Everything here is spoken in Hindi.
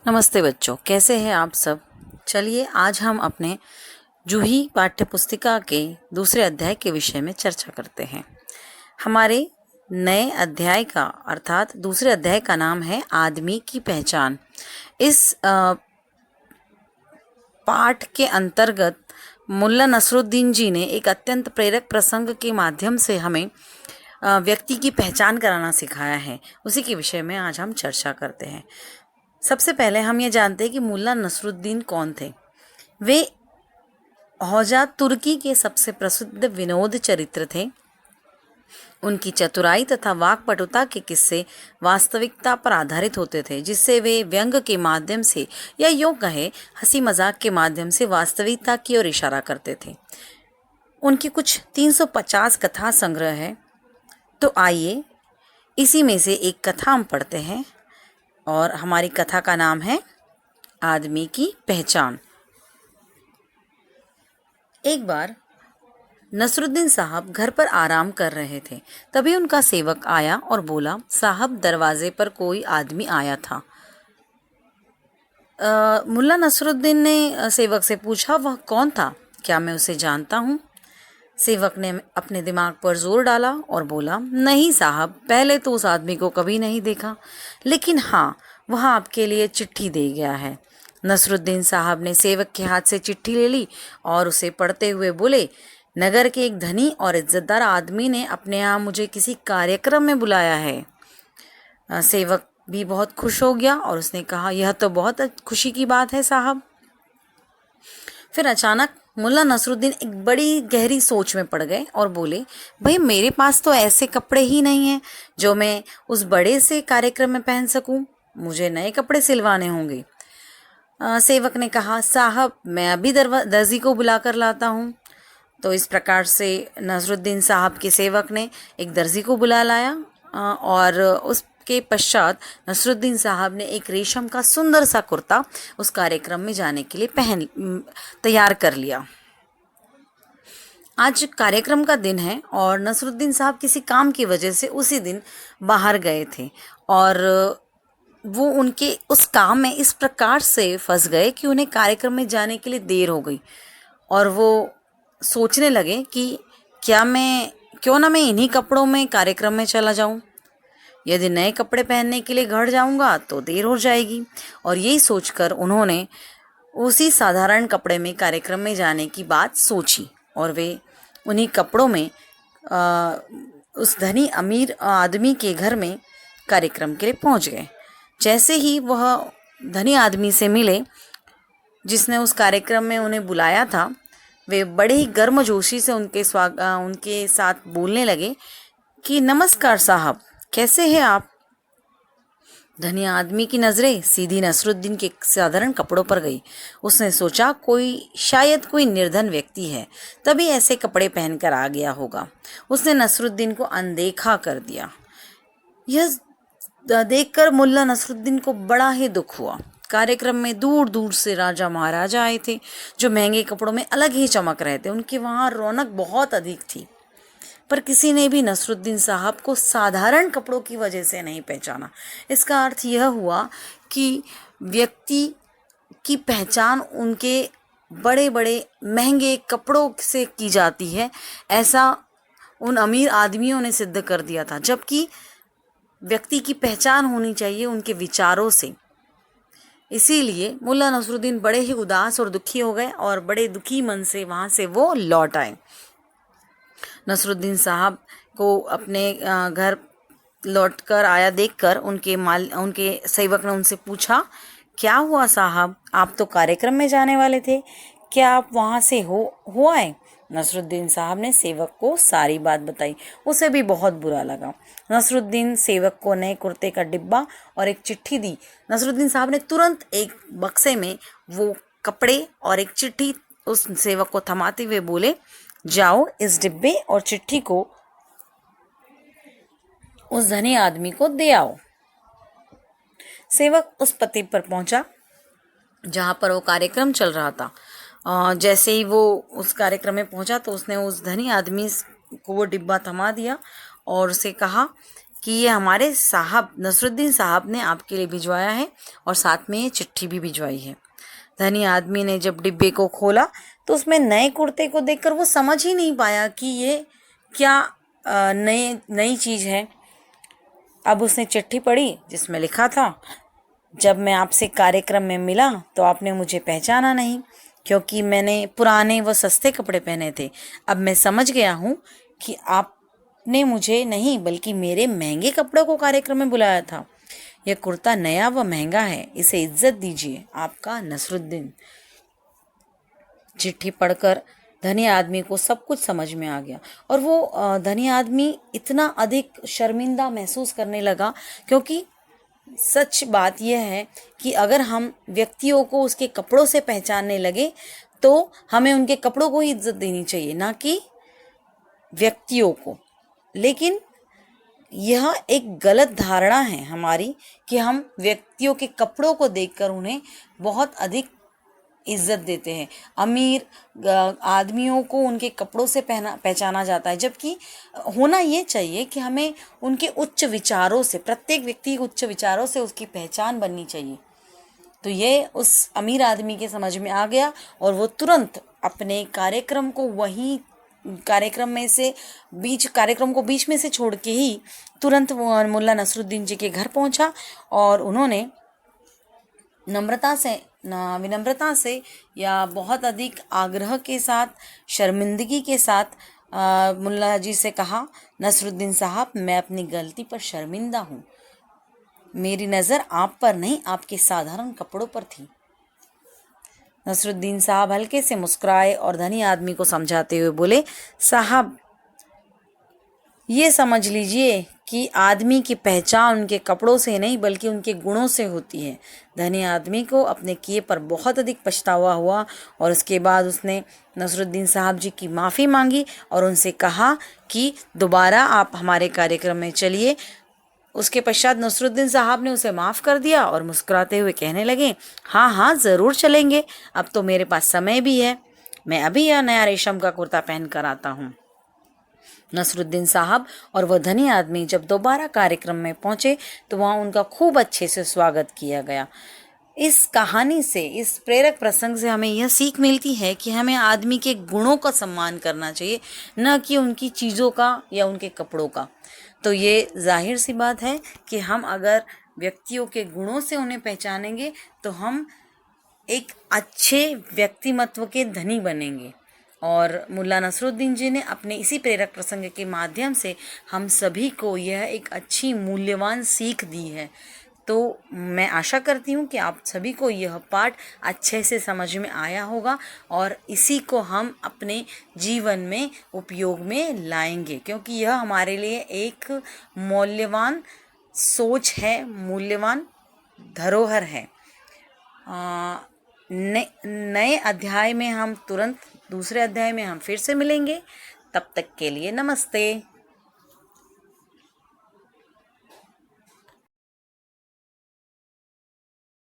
नमस्ते बच्चों, कैसे हैं आप सब। चलिए आज हम अपने जूही पाठ्य पुस्तिका के दूसरे अध्याय के विषय में चर्चा करते हैं। हमारे नए अध्याय का अर्थात दूसरे अध्याय का नाम है आदमी की पहचान। इस पाठ के अंतर्गत मुल्ला नसरुद्दीन जी ने एक अत्यंत प्रेरक प्रसंग के माध्यम से हमें व्यक्ति की पहचान कराना सिखाया है। उसी के विषय में आज हम चर्चा करते हैं। सबसे पहले हम ये जानते हैं कि मुल्ला नसरुद्दीन कौन थे। वे हौजा तुर्की के सबसे प्रसिद्ध विनोद चरित्र थे। उनकी चतुराई तथा वाक्पटुता के किस्से वास्तविकता पर आधारित होते थे, जिससे वे व्यंग के माध्यम से या यूँ कहे हंसी मजाक के माध्यम से वास्तविकता की ओर इशारा करते थे। उनकी कुछ 350 कथा संग्रह है। तो आइए इसी में से एक कथा हम पढ़ते हैं और हमारी कथा का नाम है आदमी की पहचान। एक बार नसरुद्दीन साहब घर पर आराम कर रहे थे। तभी उनका सेवक आया और बोला, साहब दरवाजे पर कोई आदमी आया था। मुल्ला नसरुद्दीन ने सेवक से पूछा, वह कौन था, क्या मैं उसे जानता हूँ? सेवक ने अपने दिमाग पर जोर डाला और बोला, नहीं साहब, पहले तो उस आदमी को कभी नहीं देखा, लेकिन हाँ, वह आपके लिए चिट्ठी दे गया है। नसरुद्दीन साहब ने सेवक के हाथ से चिट्ठी ले ली और उसे पढ़ते हुए बोले, नगर के एक धनी और इज्जतदार आदमी ने अपने यहाँ मुझे किसी कार्यक्रम में बुलाया है। सेवक भी बहुत खुश हो गया और उसने कहा, यह तो बहुत खुशी की बात है साहब। फिर अचानक मुल्ला नसरुद्दीन एक बड़ी गहरी सोच में पड़ गए और बोले, भाई मेरे पास तो ऐसे कपड़े ही नहीं हैं जो मैं उस बड़े से कार्यक्रम में पहन सकूं, मुझे नए कपड़े सिलवाने होंगे। सेवक ने कहा, साहब मैं अभी दर्जी को बुला कर लाता हूँ। तो इस प्रकार से नसरुद्दीन साहब के सेवक ने एक दर्जी को बुला लाया और उसके पश्चात नसरुद्दीन साहब ने एक रेशम का सुंदर सा कुर्ता उस कार्यक्रम में जाने के लिए तैयार कर लिया। आज कार्यक्रम का दिन है और नसरुद्दीन साहब किसी काम की वजह से उसी दिन बाहर गए थे और वो उनके उस काम में इस प्रकार से फंस गए कि उन्हें कार्यक्रम में जाने के लिए देर हो गई और वो सोचने लगे कि क्यों ना मैं इन्हीं कपड़ों में कार्यक्रम में चला जाऊं। यदि नए कपड़े पहनने के लिए घर जाऊंगा तो देर हो जाएगी। और यही सोचकर उन्होंने उसी साधारण कपड़े में कार्यक्रम में जाने की बात सोची और वे उन्हीं कपड़ों में उस धनी अमीर आदमी के घर में कार्यक्रम के लिए पहुंच गए। जैसे ही वह धनी आदमी से मिले जिसने उस कार्यक्रम में उन्हें बुलाया था, वे बड़े ही गर्मजोशी से उनके साथ बोलने लगे कि नमस्कार साहब, कैसे हैं आप? धनी आदमी की नज़रें सीधी नसरुद्दीन के साधारण कपड़ों पर गई। उसने सोचा शायद कोई निर्धन व्यक्ति है, तभी ऐसे कपड़े पहनकर आ गया होगा। उसने नसरुद्दीन को अनदेखा कर दिया। यह देखकर मुल्ला नसरुद्दीन को बड़ा ही दुख हुआ। कार्यक्रम में दूर दूर से राजा महाराजा आए थे जो महंगे कपड़ों में अलग ही चमक रहे थे। उनके वहाँ रौनक बहुत अधिक थी, पर किसी ने भी नसरुद्दीन साहब को साधारण कपड़ों की वजह से नहीं पहचाना। इसका अर्थ यह हुआ कि व्यक्ति की पहचान उनके बड़े बड़े महंगे कपड़ों से की जाती है, ऐसा उन अमीर आदमियों ने सिद्ध कर दिया था, जबकि व्यक्ति की पहचान होनी चाहिए उनके विचारों से। इसीलिए मुल्ला नसरुद्दीन बड़े ही उदास और दुखी हो गए और बड़े दुखी मन से वहाँ से वो लौट आए। नसरुद्दीन साहब को अपने घर लौटकर आया देखकर उनके सेवक ने उनसे पूछा, क्या हुआ साहब, आप तो कार्यक्रम में जाने वाले थे, क्या आप वहाँ से हो आए? नसरुद्दीन साहब ने सेवक को सारी बात बताई। उसे भी बहुत बुरा लगा। नसरुद्दीन सेवक को नए कुर्ते का डिब्बा और एक चिट्ठी दी। नसरुद्दीन साहब ने तुरंत एक बक्से में वो कपड़े और एक चिट्ठी उस सेवक को थमाते हुए बोले, जाओ इस डिब्बे और चिट्ठी को उस धनी आदमी को दे आओ। सेवक उस पते पर पहुंचा जहाँ पर वो कार्यक्रम चल रहा था। जैसे ही वो उस कार्यक्रम में पहुंचा तो उसने उस धनी आदमी को वो डिब्बा थमा दिया और उसे कहा कि ये हमारे साहब नसरुद्दीन साहब ने आपके लिए भिजवाया है और साथ में ये चिट्ठी भी भिजवाई है। धनी आदमी ने जब डिब्बे को खोला तो उसमें नए कुर्ते को देखकर वो समझ ही नहीं पाया कि ये क्या नई चीज़ है। अब उसने चिट्ठी पढ़ी जिसमें लिखा था, जब मैं आपसे कार्यक्रम में मिला तो आपने मुझे पहचाना नहीं, क्योंकि मैंने पुराने व सस्ते कपड़े पहने थे। अब मैं समझ गया हूँ कि आपने मुझे नहीं बल्कि मेरे महंगे कपड़ों को कार्यक्रम में बुलाया था। यह कुर्ता नया व महंगा है, इसे इज्जत दीजिए। आपका नसरुद्दीन। चिट्ठी पढ़कर धनी आदमी को सब कुछ समझ में आ गया और वो धनी आदमी इतना अधिक शर्मिंदा महसूस करने लगा, क्योंकि सच बात यह है कि अगर हम व्यक्तियों को उसके कपड़ों से पहचानने लगे तो हमें उनके कपड़ों को ही इज्जत देनी चाहिए, ना कि व्यक्तियों को। लेकिन यह एक गलत धारणा है हमारी कि हम व्यक्तियों के कपड़ों को देखकर उन्हें बहुत अधिक इज्जत देते हैं। अमीर आदमियों को उनके कपड़ों से पहचाना जाता है, जबकि होना ये चाहिए कि हमें उनके उच्च विचारों से, प्रत्येक व्यक्ति के उच्च विचारों से उसकी पहचान बननी चाहिए। तो ये उस अमीर आदमी के समझ में आ गया और वो तुरंत अपने कार्यक्रम को कार्यक्रम को बीच में से छोड़ के ही तुरंत वो मुल्ला नसरुद्दीन जी के घर पहुंचा और उन्होंने विनम्रता से या बहुत अधिक आग्रह के साथ, शर्मिंदगी के साथ मुल्ला जी से कहा, नसरुद्दीन साहब, मैं अपनी गलती पर शर्मिंदा हूँ। मेरी नज़र आप पर नहीं, आपके साधारण कपड़ों पर थी। नसरुद्दीन साहब हल्के से मुस्कुराए और धनी आदमी को समझाते हुए बोले, साहब, ये समझ लीजिए कि आदमी की पहचान उनके कपड़ों से नहीं बल्कि उनके गुणों से होती है। धनी आदमी को अपने किए पर बहुत अधिक पछतावा हुआ और उसके बाद उसने नसरुद्दीन साहब जी की माफ़ी मांगी और उनसे कहा कि दोबारा आप हमारे कार्यक्रम में चलिए। उसके पश्चात नसरुद्दीन साहब ने उसे माफ़ कर दिया और मुस्कुराते हुए कहने लगे, हाँ हाँ ज़रूर चलेंगे, अब तो मेरे पास समय भी है, मैं अभी यह नया रेशम का कुर्ता पहन कर आता हूँ। नसरुद्दीन साहब और वह धनी आदमी जब दोबारा कार्यक्रम में पहुंचे तो वहाँ उनका खूब अच्छे से स्वागत किया गया। इस कहानी से, इस प्रेरक प्रसंग से हमें यह सीख मिलती है कि हमें आदमी के गुणों का सम्मान करना चाहिए, न कि उनकी चीज़ों का या उनके कपड़ों का। तो ये जाहिर सी बात है कि हम अगर व्यक्तियों के गुणों से उन्हें पहचानेंगे तो हम एक अच्छे व्यक्तिमत्व के धनी बनेंगे। और मुल्ला नसरुद्दीन जी ने अपने इसी प्रेरक प्रसंग के माध्यम से हम सभी को यह एक अच्छी मूल्यवान सीख दी है। तो मैं आशा करती हूँ कि आप सभी को यह पाठ अच्छे से समझ में आया होगा और इसी को हम अपने जीवन में उपयोग में लाएंगे, क्योंकि यह हमारे लिए एक मूल्यवान सोच है, मूल्यवान धरोहर है। नए अध्याय में हम तुरंत दूसरे अध्याय में हम फिर से मिलेंगे। तब तक के लिए नमस्ते।